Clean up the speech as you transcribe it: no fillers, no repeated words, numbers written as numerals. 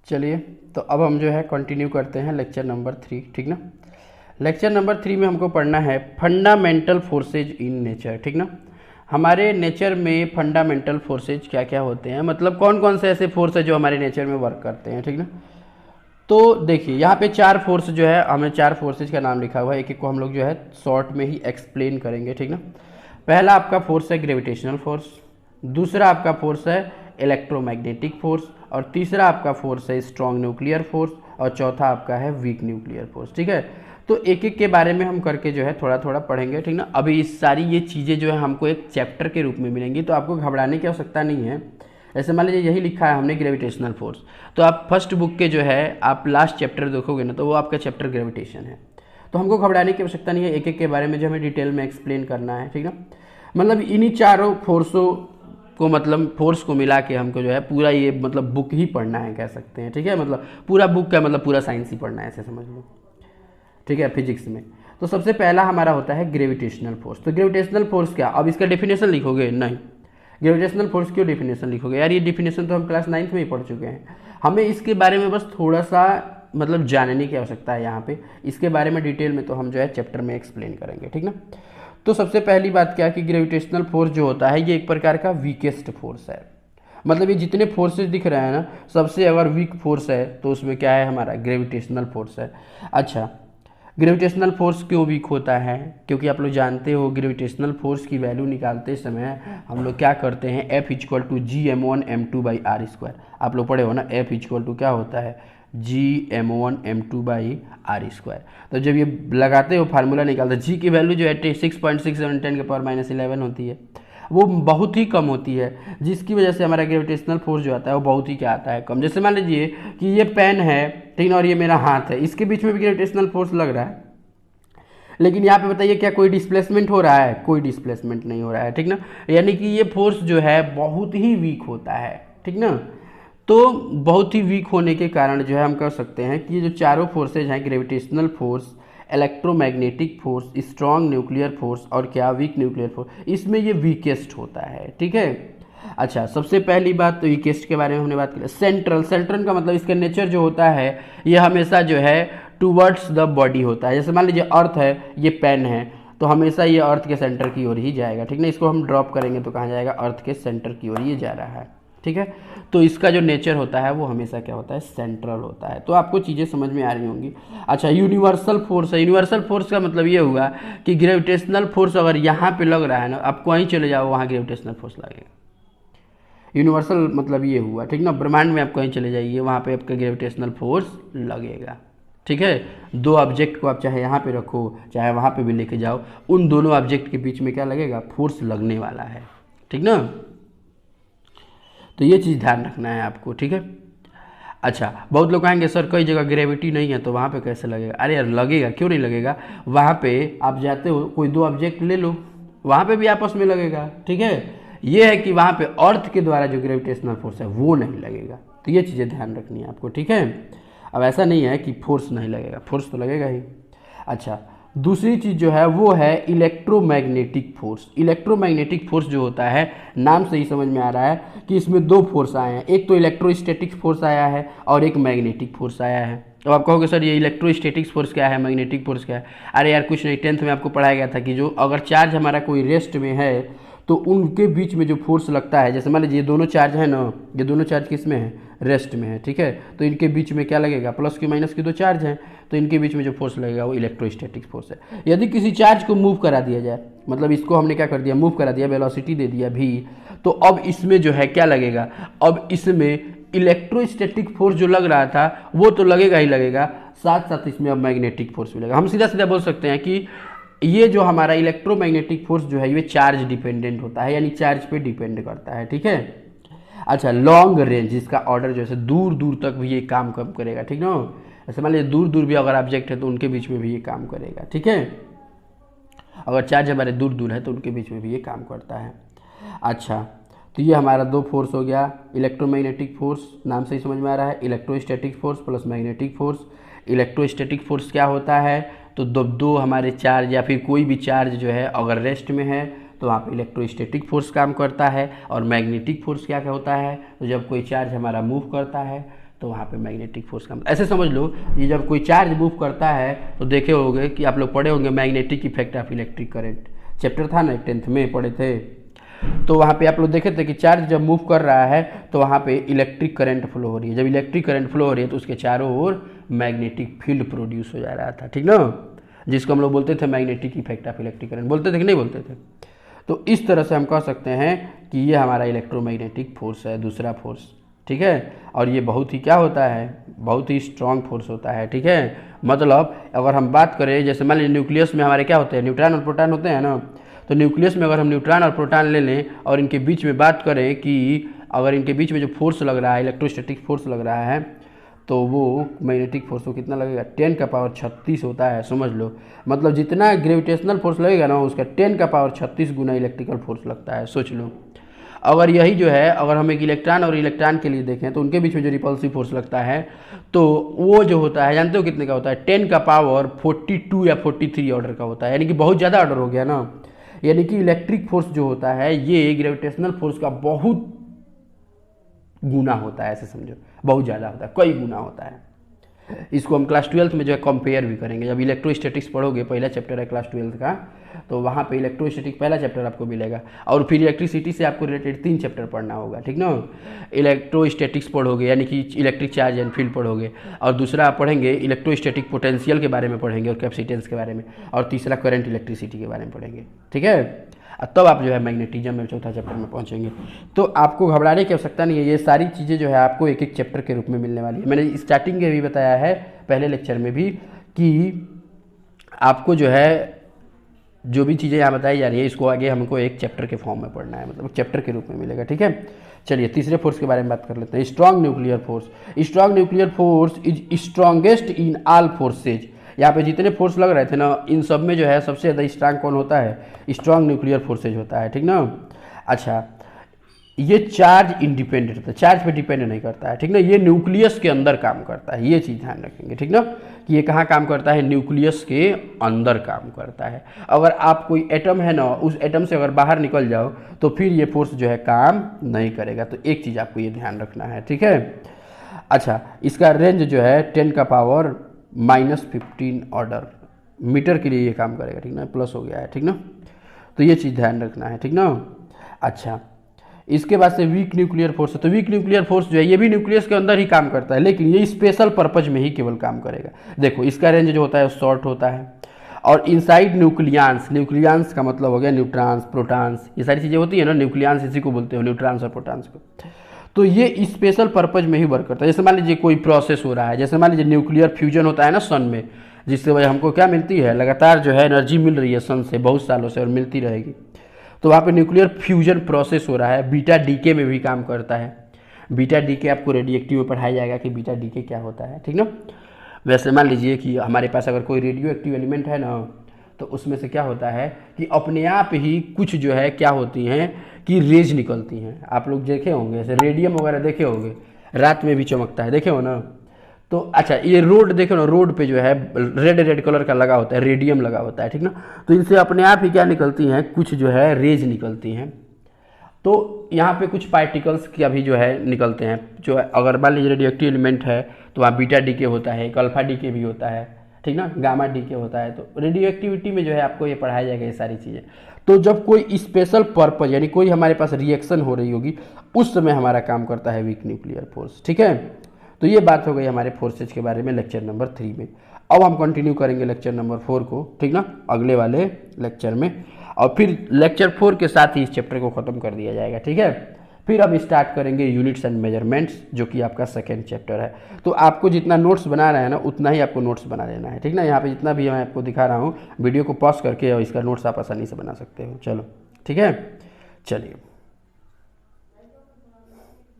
चलिए, तो अब हम जो है कंटिन्यू करते हैं लेक्चर नंबर 3, ठीक ना। लेक्चर नंबर 3 में हमको पढ़ना है फंडामेंटल फोर्सेज इन नेचर, ठीक ना। हमारे नेचर में फंडामेंटल फोर्सेज क्या क्या होते हैं, मतलब कौन कौन से ऐसे फोर्स है जो हमारे नेचर में वर्क करते हैं, ठीक ना। तो देखिए यहाँ पे 4 फोर्स जो है, हमें 4 फोर्सेज का नाम लिखा हुआ है, एक एक को हम लोग जो है शॉर्ट में ही एक्सप्लेन करेंगे, ठीक ना। पहला आपका फोर्स है ग्रेविटेशनल फोर्स, दूसरा आपका फोर्स है इलेक्ट्रोमैग्नेटिक फोर्स, और तीसरा आपका फोर्स है स्ट्रॉन्ग न्यूक्लियर फोर्स, और चौथा आपका है वीक न्यूक्लियर फोर्स, ठीक है। तो एक एक के बारे में हम करके जो है थोड़ा थोड़ा पढ़ेंगे, ठीक ना। अभी इस सारी ये चीज़ें जो है हमको एक चैप्टर के रूप में मिलेंगी, तो आपको घबराने की आवश्यकता नहीं है। ऐसे मान लीजिए यही लिखा है हमने ग्रेविटेशनल फोर्स, तो आप फर्स्ट बुक के जो है आप लास्ट चैप्टर देखोगे ना, तो वो आपका चैप्टर ग्रेविटेशन है। तो हमको घबराने की आवश्यकता नहीं है, एक एक के बारे में जो हमें डिटेल में एक्सप्लेन करना है, ठीक ना। मतलब इन्हीं चारों फोर्सों को, मतलब फोर्स को मिला के हमको जो है पूरा ये मतलब बुक ही पढ़ना है कह सकते हैं, ठीक है। मतलब पूरा बुक का मतलब पूरा साइंस ही पढ़ना है, ऐसे समझ लो, ठीक है, फिजिक्स में। तो सबसे पहला हमारा होता है ग्रेविटेशनल फोर्स। तो ग्रेविटेशनल फोर्स क्या, अब इसका डेफिनेशन लिखोगे नहीं, ग्रेविटेशनल फोर्स क्यों डेफिनेशन लिखोगे यार, ये डेफिनेशन तो हम क्लास 9th में ही पढ़ चुके हैं। हमें इसके बारे में बस थोड़ा सा मतलब जानने की आवश्यकता है यहाँ पे, इसके बारे में डिटेल में तो हम जो है चैप्टर में एक्सप्लेन करेंगे, ठीक ना। तो सबसे पहली बात क्या कि ग्रेविटेशनल फोर्स जो होता है ये एक प्रकार का वीकेस्ट फोर्स है। मतलब ये जितने फोर्सेस दिख रहे हैं ना, सबसे अगर वीक फोर्स है तो उसमें क्या है, हमारा ग्रेविटेशनल फोर्स है। अच्छा, ग्रेविटेशनल फोर्स क्यों वीक होता है, क्योंकि आप लोग जानते हो ग्रेविटेशनल फोर्स की वैल्यू निकालते समय हम लोग क्या करते हैं, F=gm1m2/r²। आप लोग पढ़े हो ना, F= क्या होता है, gm1m2/r²। तो जब ये लगाते हो फार्मूला निकालते, जी की वैल्यू जो है 6.67 10⁻11 होती है, वो बहुत ही कम होती है, जिसकी वजह से हमारा ग्रेविटेशनल फोर्स जो आता है वो बहुत ही क्या आता है, कम। जैसे मान लीजिए कि ये पेन है, ठीक ना, और ये मेरा हाथ है, इसके बीच में भी ग्रेविटेशनल फोर्स लग रहा है, लेकिन यहाँ पे बताइए क्या कोई डिस्प्लेसमेंट हो रहा है, कोई डिस्प्लेसमेंट नहीं हो रहा है, ठीक ना। यानी कि ये फोर्स जो है बहुत ही वीक होता है, ठीक ना। तो बहुत ही वीक होने के कारण जो है हम कह सकते हैं कि ये जो चारों फोर्सेज हैं, gravitational force, electromagnetic force, strong nuclear force और क्या वीक न्यूक्लियर फोर्स, इसमें ये वीकेस्ट होता है, ठीक है। अच्छा, सबसे पहली बात तो वीकेस्ट के बारे में हमने बात की। सेंट्रल, सेंट्रल का मतलब इसका नेचर जो होता है ये हमेशा जो है टूवर्ड्स द बॉडी होता है। जैसे मान लीजिए अर्थ है, ये पेन है, तो हमेशा ये अर्थ के सेंटर की ओर ही जाएगा, ठीक ना। इसको हम ड्रॉप करेंगे तो कहाँ जाएगा, अर्थ के सेंटर की ओर ये जा रहा है, ठीक है। तो इसका जो नेचर होता है वो हमेशा क्या होता है, सेंट्रल होता है। तो आपको चीज़ें समझ में आ रही होंगी। अच्छा, यूनिवर्सल फोर्स है। यूनिवर्सल फोर्स का मतलब ये हुआ कि ग्रेविटेशनल फोर्स अगर यहाँ पे लग रहा है ना, आप कहीं चले जाओ वहाँ ग्रेविटेशनल फोर्स लगेगा। यूनिवर्सल मतलब ये हुआ, ठीक ना, ब्रह्मांड में आप कहीं चले जाइए वहाँ पे आपका ग्रेविटेशनल फोर्स लगेगा, ठीक है। दो ऑब्जेक्ट को आप चाहे यहाँ पे रखो चाहे वहाँ पे भी लेके जाओ, उन दोनों ऑब्जेक्ट के बीच में क्या लगेगा, फोर्स लगने वाला है, ठीक ना। तो ये चीज़ ध्यान रखना है आपको, ठीक है। अच्छा, बहुत लोग कहेंगे सर कई जगह ग्रेविटी नहीं है तो वहाँ पे कैसे लगेगा। अरे यार लगेगा, क्यों नहीं लगेगा। वहाँ पे आप जाते हो, कोई दो ऑब्जेक्ट ले लो, वहाँ पे भी आपस में लगेगा, ठीक है। ये है कि वहाँ पे अर्थ के द्वारा जो ग्रेविटेशनल फोर्स है वो नहीं लगेगा। तो ये चीज़ें ध्यान रखनी है आपको, ठीक है। अब ऐसा नहीं है कि फोर्स नहीं लगेगा, फोर्स तो लगेगा ही। अच्छा, दूसरी चीज़ जो है वो है इलेक्ट्रोमैग्नेटिक फोर्स। इलेक्ट्रोमैग्नेटिक फोर्स जो होता है, नाम से ही समझ में आ रहा है कि इसमें दो फोर्स आए हैं, एक तो इलेक्ट्रोस्टैटिक फोर्स आया है और एक मैग्नेटिक फोर्स आया है। तो आप कहोगे सर ये इलेक्ट्रोस्टैटिक फोर्स क्या है, मैग्नेटिक फोर्स क्या है। अरे यार कुछ नहीं, 10th में आपको पढ़ाया गया था कि जो अगर चार्ज हमारा कोई रेस्ट में है तो उनके बीच में जो फोर्स लगता है, जैसे मान लीजिए ये दोनों चार्ज है ना, ये दोनों चार्ज किस में है, रेस्ट में है, ठीक है। तो इनके बीच में क्या लगेगा, प्लस की माइनस की दो चार्ज हैं, तो इनके बीच में जो फोर्स लगेगा वो इलेक्ट्रोस्टैटिक फोर्स है। यदि किसी चार्ज को मूव करा दिया जाए, मतलब इसको हमने क्या कर दिया, मूव करा दिया, वेलोसिटी दे दिया v, तो अब इसमें जो है क्या लगेगा, अब इसमें इलेक्ट्रोस्टैटिक फोर्स जो लग रहा था वो तो लगेगा ही लगेगा, साथ साथ इसमें अब मैग्नेटिक फोर्स भी लगेगा। हम सीधा सीधा बोल सकते हैं कि ये जो हमारा इलेक्ट्रोमैग्नेटिक फोर्स जो है ये चार्ज डिपेंडेंट होता है, यानी चार्ज पे डिपेंड करता है, ठीक है। अच्छा, लॉन्ग रेंज, इसका ऑर्डर जो है दूर दूर तक भी ये काम कम करेगा, ठीक ना। ऐसे मान लीजिए दूर दूर भी अगर ऑब्जेक्ट है तो उनके बीच में भी ये काम करेगा, ठीक है। अगर चार्ज हमारे दूर दूर है तो उनके बीच में भी ये काम करता है। अच्छा, तो ये हमारा दो फोर्स हो गया, इलेक्ट्रोमैग्नेटिक फोर्स नाम से ही समझ में आ रहा है, electrostatic force plus magnetic force. Electrostatic force क्या होता है, तो दो हमारे चार्ज या फिर कोई भी चार्ज जो है अगर रेस्ट में है तो वहाँ पे इलेक्ट्रोस्टैटिक फोर्स काम करता है। और मैग्नेटिक फोर्स क्या होता है, तो जब कोई चार्ज हमारा मूव करता है तो वहाँ पे मैग्नेटिक फोर्स का ऐसे समझ लो, ये जब कोई चार्ज मूव करता है तो देखे होंगे कि आप लोग पढ़े होंगे magnetic effect of electric current, chapter था ना 10th में पढ़े थे। तो वहाँ पे आप लोग देखे थे कि चार्ज जब मूव कर रहा है तो वहाँ पे इलेक्ट्रिक करंट फ्लो हो रही है। जब इलेक्ट्रिक करंट फ्लो हो रही है तो उसके चारों ओर मैग्नेटिक फील्ड प्रोड्यूस हो जा रहा था, ठीक ना, जिसको हम लोग बोलते थे magnetic effect of electric current, बोलते थे कि नहीं बोलते थे। तो इस तरह से हम कह सकते हैं कि ये हमारा इलेक्ट्रोमैग्नेटिक फोर्स है, दूसरा फोर्स, ठीक है। और ये बहुत ही क्या होता है, बहुत ही स्ट्रांग फोर्स होता है, ठीक है। मतलब अगर हम बात करें, जैसे मान लीजिए न्यूक्लियस में हमारे क्या होते हैं, न्यूट्रॉन और प्रोटॉन होते हैं ना, तो न्यूक्लियस में अगर हम न्यूट्रॉन और प्रोटॉन ले लें और इनके बीच में बात करें कि अगर इनके बीच में जो फोर्स लग रहा है, इलेक्ट्रोस्टैटिक फोर्स लग रहा है, तो वो मैग्नेटिक फोर्स को कितना लगेगा, 10 का पावर 36 होता है, समझ लो। मतलब जितना ग्रेविटेशनल फोर्स लगेगा ना, उसका 10 का पावर 36 गुना इलेक्ट्रिकल फोर्स लगता है, सोच लो। अगर यही जो है, अगर हम एक इलेक्ट्रॉन और इलेक्ट्रॉन के लिए देखें तो उनके बीच में जो रिपल्सिव फोर्स लगता है, तो वो जो होता है, जानते हो कितने का होता है, 10 का पावर 42 या 43 ऑर्डर का होता है, यानी कि बहुत ज़्यादा ऑर्डर हो गया ना। यानी कि इलेक्ट्रिक फोर्स जो होता है ये ग्रेविटेशनल फोर्स का बहुत गुना होता है, ऐसे समझो, बहुत ज़्यादा होता है, कई गुना होता है। इसको हम क्लास 12th में जो है कंपेयर भी करेंगे। जब इलेक्ट्रोस्टैटिक्स पढ़ोगे, पहला चैप्टर है क्लास 12th का, तो वहाँ पे इलेक्ट्रोस्टैटिक पहला चैप्टर आपको मिलेगा, और फिर इलेक्ट्रिसिटी से आपको रिलेटेड 3 चैप्टर पढ़ना होगा, ठीक ना। इलेक्ट्रोस्टैटिक्स पढ़ोगे यानी कि इलेक्ट्रिक चार्ज एंड फील्ड पढ़ोगे, और दूसरा आप पढ़ेंगे इलेक्ट्रोस्टैटिक पोटेंशियल के बारे में पढ़ेंगे और कैपेसिटेंस के बारे में, और तीसरा करंट इलेक्ट्रिसिटी के बारे में पढ़ेंगे, ठीक है। तब आप जो है मैग्नेटिज्म में चौथा चैप्टर में पहुंचेंगे। तो आपको घबराने की आवश्यकता नहीं है, ये सारी चीज़ें जो है आपको एक एक चैप्टर के रूप में मिलने वाली है। मैंने स्टार्टिंग में भी बताया है, पहले लेक्चर में भी, कि आपको जो है जो भी चीज़ें यहाँ बताई जा रही है, इसको आगे हमको एक चैप्टर के फॉर्म में पढ़ना है, मतलब चैप्टर के रूप में मिलेगा, ठीक है। चलिए तीसरे फोर्स के बारे में बात कर लेते हैं, strong nuclear force. Strong nuclear force is strongest in all forces. यहाँ पे जितने फोर्स लग रहे थे ना, इन सब में जो है सबसे ज़्यादा स्ट्रांग कौन होता है, स्ट्रॉन्ग न्यूक्लियर फोर्सेज होता है, ठीक ना। अच्छा, ये चार्ज इंडिपेंडेंट होता है, चार्ज पे डिपेंड नहीं करता है, ठीक ना। ये न्यूक्लियस के अंदर काम करता है, ये चीज़ ध्यान रखेंगे, ठीक ना, कि ये कहाँ काम करता है, न्यूक्लियस के अंदर काम करता है। अगर आप कोई एटम है ना, उस एटम से अगर बाहर निकल जाओ तो फिर ये फोर्स जो है काम नहीं करेगा। तो एक चीज़ आपको ये ध्यान रखना है, ठीक है। अच्छा, इसका रेंज जो है 10 का पावर -15 ऑर्डर मीटर के लिए ये काम करेगा, ठीक ना, प्लस हो गया है, ठीक ना। तो ये चीज़ ध्यान रखना है, ठीक ना। अच्छा, इसके बाद से वीक न्यूक्लियर फोर्स है। तो वीक न्यूक्लियर फोर्स जो है ये भी न्यूक्लियस के अंदर ही काम करता है, लेकिन ये स्पेशल पर्पज में ही केवल काम करेगा। देखो, इसका रेंज जो होता है शॉर्ट होता है, और इनसाइड न्यूक्लियंस, न्यूक्लियंस का मतलब हो गया न्यूट्रॉन्स, प्रोटॉन्स, ये सारी चीज़ें होती है ना, न्यूक्लियंस इसी को बोलते हो, न्यूट्रॉन्स और प्रोटॉन्स को। तो ये स्पेशल पर्पज में ही वर्क करता है। जैसे मान लीजिए कोई प्रोसेस हो रहा है, जैसे मान लीजिए न्यूक्लियर फ्यूजन होता है ना सन में, जिससे वजह हमको क्या मिलती है, लगातार जो है एनर्जी मिल रही है सन से बहुत सालों से और मिलती रहेगी। तो वहाँ पे न्यूक्लियर फ्यूजन प्रोसेस हो रहा है, बीटा डीके में भी काम करता है। बीटा डीके आपको रेडियो में पढ़ाया जाएगा कि बीटा डीके क्या होता है, ठीक ना। वैसे मान लीजिए कि हमारे पास अगर कोई रेडियो एक्टिव एलिमेंट है ना, तो उसमें से क्या होता है कि अपने आप ही कुछ जो है क्या होती हैं कि रेज निकलती हैं। आप लोग देखे होंगे, जैसे रेडियम वगैरह देखे होंगे, रात में भी चमकता है, देखे हो ना। तो अच्छा, ये रोड देखो ना, रोड पे जो है रेड रेड कलर का लगा होता है, रेडियम लगा होता है, ठीक ना। तो इनसे अपने आप ही क्या निकलती हैं, कुछ जो है रेज निकलती हैं। तो यहाँ पे कुछ पार्टिकल्स की अभी जो है निकलते हैं, जो अगर मान लीजिए रेडियो एक्टिव एलिमेंट है तो वहाँ बीटा डीके होता है, एक अल्फा डीके भी होता है, ठीक ना, गामा डीके होता है। तो रेडियो एक्टिविटी में जो है आपको ये पढ़ाया जाएगा ये सारी चीज़ें। तो जब कोई स्पेशल पर्पज यानी कोई हमारे पास रिएक्शन हो रही होगी, उस समय हमारा काम करता है वीक न्यूक्लियर फोर्स, ठीक है। तो ये बात हो गई हमारे फोर्सेज के बारे में लेक्चर नंबर 3 में। अब हम कंटिन्यू करेंगे लेक्चर नंबर 4 को, ठीक ना, अगले वाले लेक्चर में, और फिर लेक्चर 4 के साथ ही इस चैप्टर को ख़त्म कर दिया जाएगा, ठीक है। फिर हम स्टार्ट करेंगे यूनिट्स एंड मेजरमेंट्स, जो कि आपका सेकेंड चैप्टर है। तो आपको जितना नोट्स बना रहे हैं ना, उतना ही आपको नोट्स बना लेना है, ठीक ना। यहाँ पे जितना भी मैं आपको दिखा रहा हूँ, वीडियो को पॉज करके और इसका नोट्स आप आसानी से बना सकते हो। चलो ठीक है, चलिए।